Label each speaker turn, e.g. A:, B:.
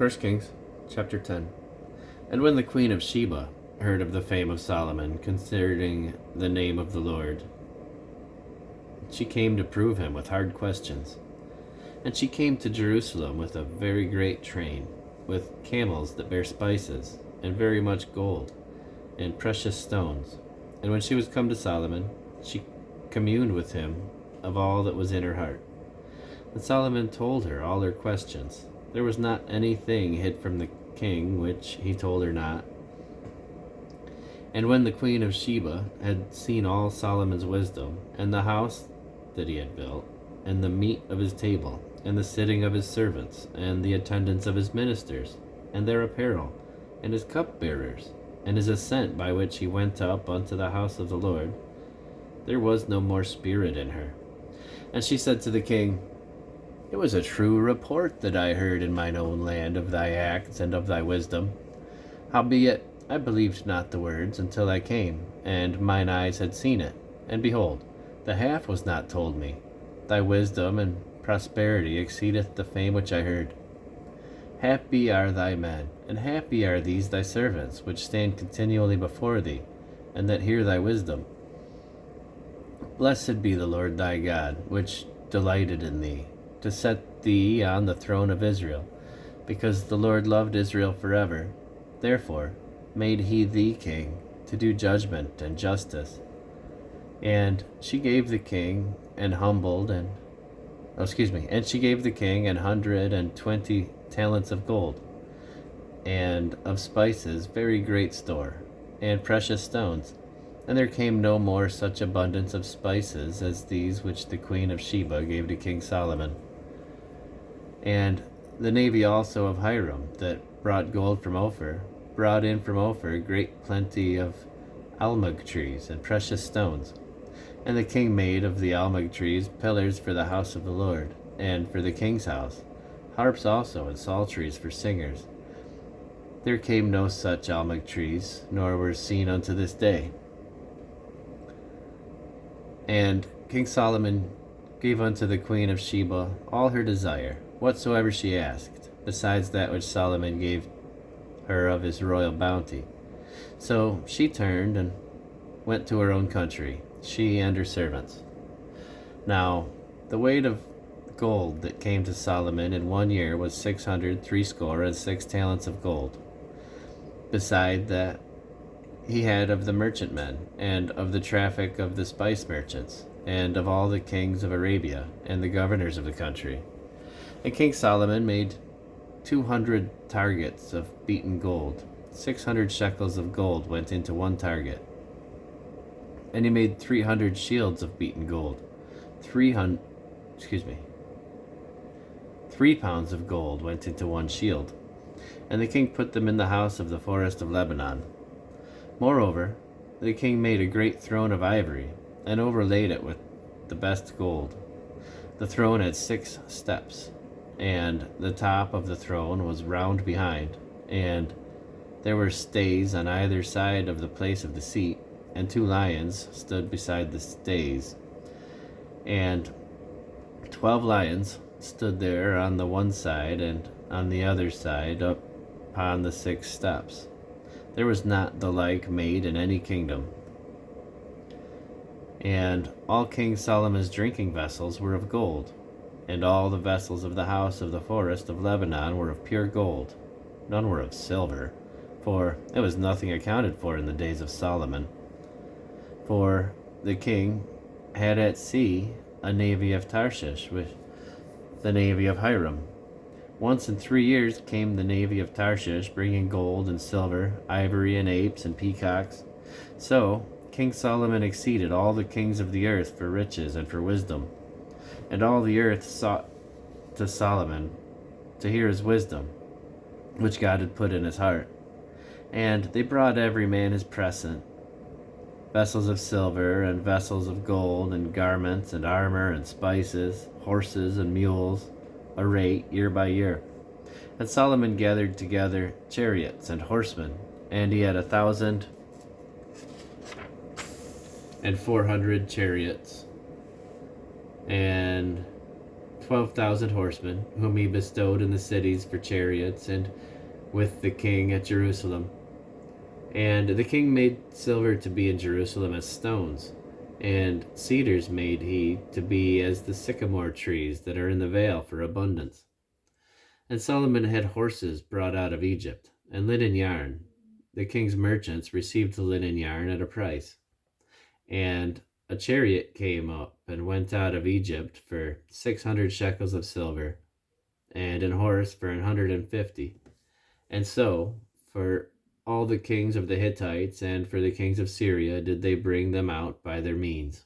A: 1 Kings chapter 10. And when the queen of Sheba heard of the fame of Solomon concerning the name of the Lord, she came to prove him with hard questions. And she came to Jerusalem with a very great train, with camels that bear spices, and very much gold, and precious stones. And when she was come to Solomon, she communed with him of all that was in her heart. And Solomon told her all her questions. There was not anything hid from the king which he told her not. And when the queen of Sheba had seen all Solomon's wisdom, and the house that he had built, and the meat of his table, and the sitting of his servants, and the attendance of his ministers, and their apparel, and his cupbearers, and his ascent by which he went up unto the house of the Lord, there was no more spirit in her. And she said to the king, It was a true report that I heard in mine own land of thy acts and of thy wisdom. Howbeit, I believed not the words until I came, and mine eyes had seen it. And behold, the half was not told me. Thy wisdom and prosperity exceedeth the fame which I heard. Happy are thy men, and happy are these thy servants, which stand continually before thee, and that hear thy wisdom. Blessed be the Lord thy God, which delighted in thee, to set thee on the throne of Israel, because the Lord loved Israel forever. Therefore made he thee king, to do judgment and justice. And she gave the king and she gave the king 120 talents of gold, and of spices very great store, and precious stones. And there came no more such abundance of spices as these which the queen of Sheba gave to King Solomon. And the navy also of Hiram, that brought gold from Ophir, brought in from Ophir great plenty of almug trees and precious stones. And the king made of the almug trees pillars for the house of the Lord, and for the king's house, harps also and psalteries for singers. There came no such almug trees, nor were seen unto this day. And King Solomon gave unto the queen of Sheba all her desire, whatsoever she asked, besides that which Solomon gave her of his royal bounty. So she turned and went to her own country, she and her servants. Now the weight of gold that came to Solomon in 1 year was 666 talents of gold, beside that he had of the merchantmen, and of the traffic of the spice merchants, and of all the kings of Arabia, and the governors of the country. And King Solomon made 200 targets of beaten gold. 600 shekels of gold went into one target. And he made 300 shields of beaten gold. 3 pounds of gold went into one shield. And the king put them in the house of the forest of Lebanon. Moreover, the king made a great throne of ivory, and overlaid it with the best gold. The throne had 6 steps, and the top of the throne was round behind, and there were stays on either side of the place of the seat, and 2 lions stood beside the stays. And 12 lions stood there on the one side, and on the other side up upon the 6 steps. There was not the like made in any kingdom. And all King Solomon's drinking vessels were of gold, and all the vessels of the house of the forest of Lebanon were of pure gold. None were of silver, for it was nothing accounted for in the days of Solomon. For the king had at sea a navy of Tarshish, with the navy of Hiram. Once in 3 years came the navy of Tarshish, bringing gold and silver, ivory and apes and peacocks. So King Solomon exceeded all the kings of the earth for riches and for wisdom. And all the earth sought to Solomon to hear his wisdom, which God had put in his heart. And they brought every man his present, vessels of silver and vessels of gold, and garments and armor and spices, horses and mules, a rate year by year. And Solomon gathered together chariots and horsemen, and he had 1,400 chariots, and 12,000 horsemen, whom he bestowed in the cities for chariots, and with the king at Jerusalem. And the king made silver to be in Jerusalem as stones, and cedars made he to be as the sycamore trees that are in the vale for abundance. And Solomon had horses brought out of Egypt, and linen yarn. The king's merchants received the linen yarn at a price. And a chariot came up and went out of Egypt for 600 shekels of silver, and an horse for 150. And so, for all the kings of the Hittites and for the kings of Syria did they bring them out by their means.